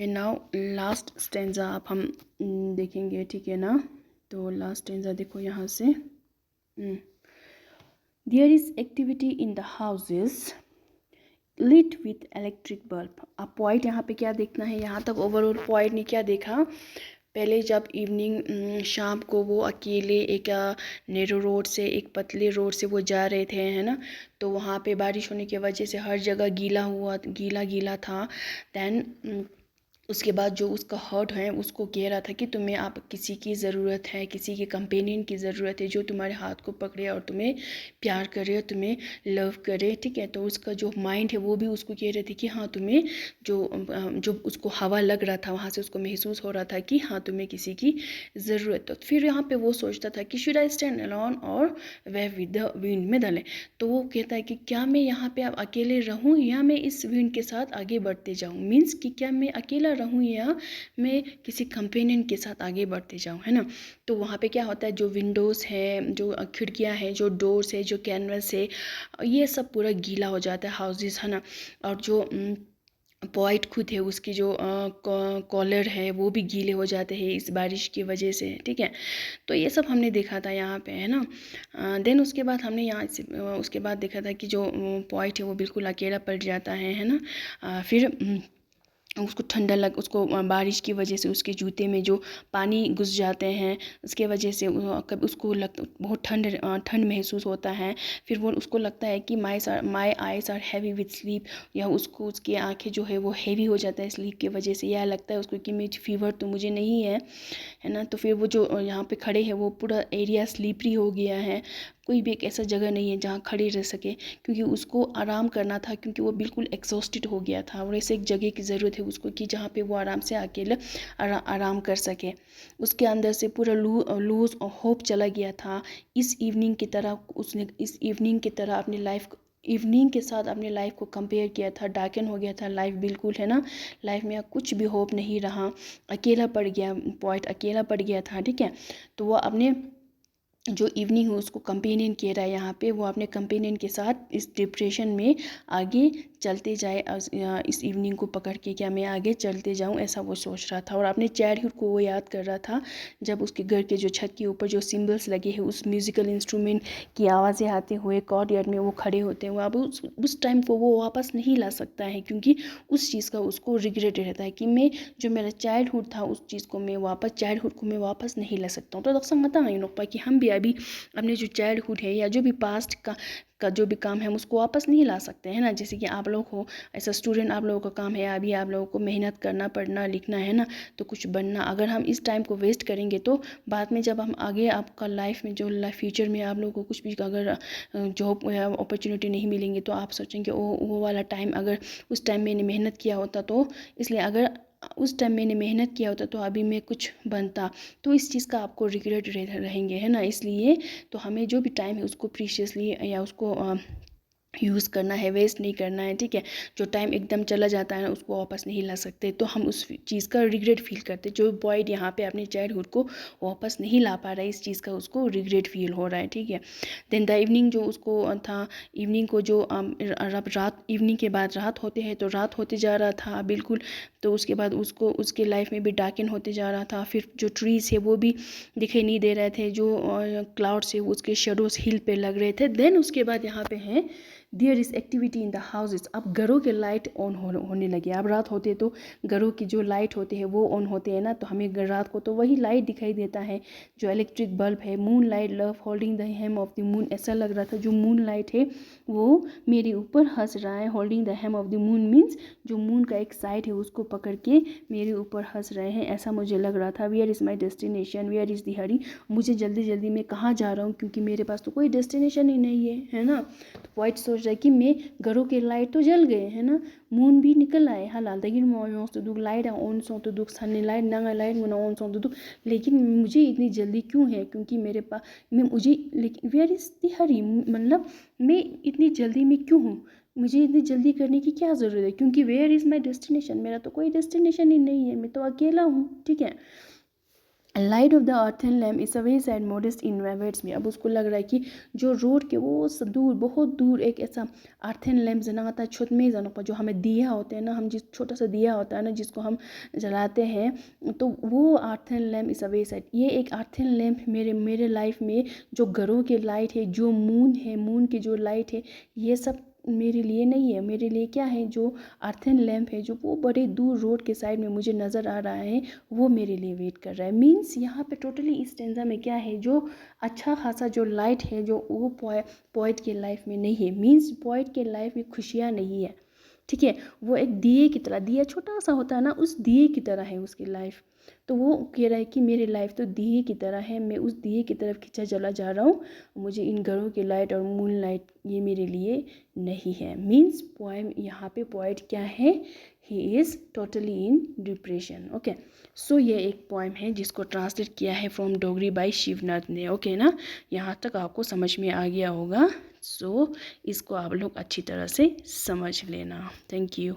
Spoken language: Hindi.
नाउ लास्ट स्टेंजा आप हम देखेंगे, ठीक है ना। तो लास्ट स्टेंजा देखो यहाँ से, there is activity in the houses lit with electric bulb. अब पॉइंट यहाँ पे क्या देखना है, यहाँ तक ओवरऑल पॉइंट ने क्या देखा, पहले जब इवनिंग शाम को वो अकेले एक नेरो रोड से, एक पतले रोड से वो जा रहे थे, है ना। तो वहाँ पे बारिश होने की वजह से हर जगह गीला गीला था। दैन उसके बाद जो उसका हर्ट है उसको कह रहा था कि तुम्हें आप किसी की ज़रूरत है, किसी के कंपेनियन की ज़रूरत है जो तुम्हारे हाथ को पकड़े और तुम्हें प्यार करे और तुम्हें लव करे, ठीक है। तो उसका जो माइंड है वो भी उसको कह रहे थे कि हाँ तुम्हें जो उसको हवा लग रहा था वहाँ से उसको महसूस हो रहा था कि हाँ तुम्हें किसी की ज़रूरत। तो फिर यहाँ पे वो सोचता था कि शुड आई स्टैंड अलोन और वे विद द विंड में दले। तो वो कहता है कि क्या मैं यहाँ पे अब अकेले रहूँ या मैं इस विंड के साथ आगे बढ़ते जाऊँ, मीन्स कि क्या मैं अकेला रहूँ या मैं किसी कंपेनियन के साथ आगे बढ़ते जाऊँ, है ना। तो वहाँ पे क्या होता है, जो विंडोज़ है, जो खिड़कियाँ हैं, जो डोर्स है, जो कैनवस है, ये सब पूरा गीला हो जाता है, हाउसेस, है ना। और जो पॉइंट खुद है उसकी जो कॉलर है वो भी गीले हो जाते हैं इस बारिश की वजह से, ठीक है। तो ये सब हमने देखा था यहाँ पे, है ना। देन उसके बाद हमने यहाँ से उसके बाद देखा था कि जो पॉइंट है वो बिल्कुल अकेला पड़ जाता है ना। फिर उसको ठंडा लग उसको बारिश की वजह से उसके जूते में जो पानी घुस जाते हैं, उसके वजह से कभी उसको बहुत ठंड महसूस होता है। फिर वो उसको लगता है कि my eyes are heavy with sleep, या उसको उसकी आंखें जो है वो हैवी हो जाता है स्लीप की वजह से, या लगता है उसको कि मुझे फीवर तो मुझे नहीं है ना। तो फिर वो जो यहाँ पे खड़े हैं वो पूरा एरिया स्लीपरी हो गया है, कोई भी एक ऐसा जगह नहीं है जहाँ खड़े रह सके, क्योंकि उसको आराम करना था, क्योंकि वो बिल्कुल एग्जॉस्टेड हो गया था और ऐसे एक जगह की ज़रूरत है उसको कि जहाँ पे वो आराम से अकेले आराम कर सके। उसके अंदर से पूरा लूज और होप चला गया था। इस इवनिंग की तरह उसने इस इवनिंग की तरह अपनी लाइफ इवनिंग के साथ अपने लाइफ को कंपेयर किया था, डार्कन हो गया था लाइफ बिल्कुल, है ना। लाइफ में कुछ भी होप नहीं रहा, अकेला पड़ गया, पॉइंट अकेला पड़ गया था, ठीक है। तो वो अपने जो इवनिंग है उसको कंपेनियन कह रहा है यहाँ पे, वो अपने कंपेनियन के साथ इस डिप्रेशन में आगे चलते जाए, इस इवनिंग को पकड़ के क्या मैं आगे चलते जाऊँ, ऐसा वो सोच रहा था। और अपने चाइल्डहुड को वो याद कर रहा था, जब उसके घर के जो छत के ऊपर जो सिम्बल्स लगे हैं, उस म्यूज़िकल इंस्ट्रूमेंट की आवाज़ें आते हुए कॉर्टयार्ड में वो खड़े होते हैं, वो अब उस टाइम को वो वापस नहीं ला सकता है, क्योंकि उस चीज़ का उसको रिग्रेट रहता है कि मैं जो मेरा चाइल्डहुड था उस चीज़ को मैं वापस चाइल्डहुड को मैं वापस नहीं ला सकता हूँ। तो दक्सा मता नहीं लोग कि हम भी अभी अपने जो चाइल्डहुड है या जो भी पास्ट का जो भी काम है हम उसको वापस नहीं ला सकते हैं ना। जैसे कि आप लोग हो ऐसा स्टूडेंट, आप लोगों का काम है अभी आप लोगों को मेहनत करना, पढ़ना लिखना, है ना, तो कुछ बनना। अगर हम इस टाइम को वेस्ट करेंगे तो बाद में जब हम आगे आपका लाइफ में जो फ्यूचर में आप लोगों को कुछ भी अगर जॉब या अपॉर्चुनिटी नहीं मिलेंगे तो आप सोचेंगे वो वाला टाइम अगर उस टाइम मैंने मेहनत किया होता तो, इसलिए अगर उस टाइम मैंने मेहनत किया होता तो अभी मैं कुछ बनता, तो इस चीज़ का आपको रिग्रेट रहेंगे, है ना। इसलिए तो हमें जो भी टाइम है उसको प्रीशियसली या उसको यूज़ करना है, वेस्ट नहीं करना है, ठीक है। जो टाइम एकदम चला जाता है ना उसको वापस नहीं ला सकते, तो हम उस चीज़ का रिग्रेट फील करते। जो बॉय यहाँ पे अपने चाइल्डहुड को वापस नहीं ला पा रहा है, इस चीज़ का उसको रिग्रेट फील हो रहा है, ठीक है। देन द इवनिंग जो उसको था, इवनिंग को जो रात, इवनिंग के बाद रात होते हैं तो रात होते जा रहा था बिल्कुल। तो उसके बाद उसको उसके लाइफ में भी डार्कन होते जा रहा था। फिर जो ट्रीज़ है वो भी दिखाई नहीं दे रहे थे, जो क्लाउड्स है उसके शेडोज हिल पे लग रहे थे। देन उसके बाद यहाँ पे हैं there is activity in the houses. अब घरों के लाइट ऑन होने लगे। अब रात होते तो घरों की जो लाइट होते हैं वो ऑन होते हैं ना, तो हमें रात को तो वही लाइट दिखाई देता है जो इलेक्ट्रिक बल्ब है। Moonlight love holding the hem of the moon, ऐसा लग रहा था जो मून लाइट है वो मेरे ऊपर हंस रहा है। Holding the hem of the moon means जो मून का एक साइड है उसको पकड़ के मेरे ऊपर हंस रहे हैं, ऐसा मुझे लग रहा था। Where is my destination, where is the hurry, मुझे जल्दी जल्दी मैं कहाँ जा रहा हूँ, क्योंकि मेरे पास तो कोई डेस्टिनेशन ही नहीं है ना। तो पॉइंट सोच रहा है कि मैं घरों के लाइट तो जल गए, है ना, मून भी निकल आए हालाल दगिर मोद लाइट ऑन सो तो दुख सन्ने लाइट नंगा लाइट मुना ऑन सो तो दुख, लेकिन मुझे इतनी जल्दी क्यों है, क्योंकि मेरे पास मैं मुझे लेकिन वेयर इज़ दी हरी, मतलब मैं इतनी जल्दी में क्यों हूँ, मुझे इतनी जल्दी करने की क्या ज़रूरत है, क्योंकि वेयर इज़ माई डेस्टिनेशन, मेरा तो कोई डेस्टिनेशन ही नहीं है, मैं तो अकेला हूँ, ठीक है। Light of the earthen lamp is a way side modest in weights में। अब उसको लग रहा है कि जो रोड के वो दूर, बहुत दूर एक ऐसा अर्थन लैम्प जना आता है छोट में जाना पर, जो हमें दिया होते हैं ना, हम जिस छोटा सा दिया होता है ना जिसको हम जलाते हैं, तो वो earthen lamp is a way side. ये एक अर्थन लैम्प मेरे लाइफ में जो घरों के लाइट है, जो मून है, मून की जो लाइट है, ये सब मेरे लिए नहीं है। मेरे लिए क्या है, जो अर्थन लैम्प है जो वो बड़े दूर रोड के साइड में मुझे नज़र आ रहा है, वो मेरे लिए वेट कर रहा है। मीन्स यहाँ पे टोटली इस टेंजा में क्या है, जो अच्छा खासा जो लाइट है जो वो पोइट के लाइफ में नहीं है। मीन्स पोइट के लाइफ में खुशियाँ नहीं है, ठीक है। वो एक दिए की तरह, दिया छोटा सा होता है ना, उस दिए की तरह है उसकी लाइफ। तो वो कह रहा है कि मेरी लाइफ तो दिए की तरह है, मैं उस दिए की तरफ खिंचा चला जा रहा हूँ, मुझे इन घरों की लाइट और मून लाइट ये मेरे लिए नहीं है। मीन्स पोएम यहाँ पे पोइट क्या है, he is totally in depression. Okay, so ये एक पोएम है जिसको ट्रांसलेट किया है फ्रॉम डोगरी बाय शिवनाथ ने। ओके ना, यहाँ तक आपको समझ में आ गया होगा। सो इसको आप लोग अच्छी तरह से समझ लेना। Thank you.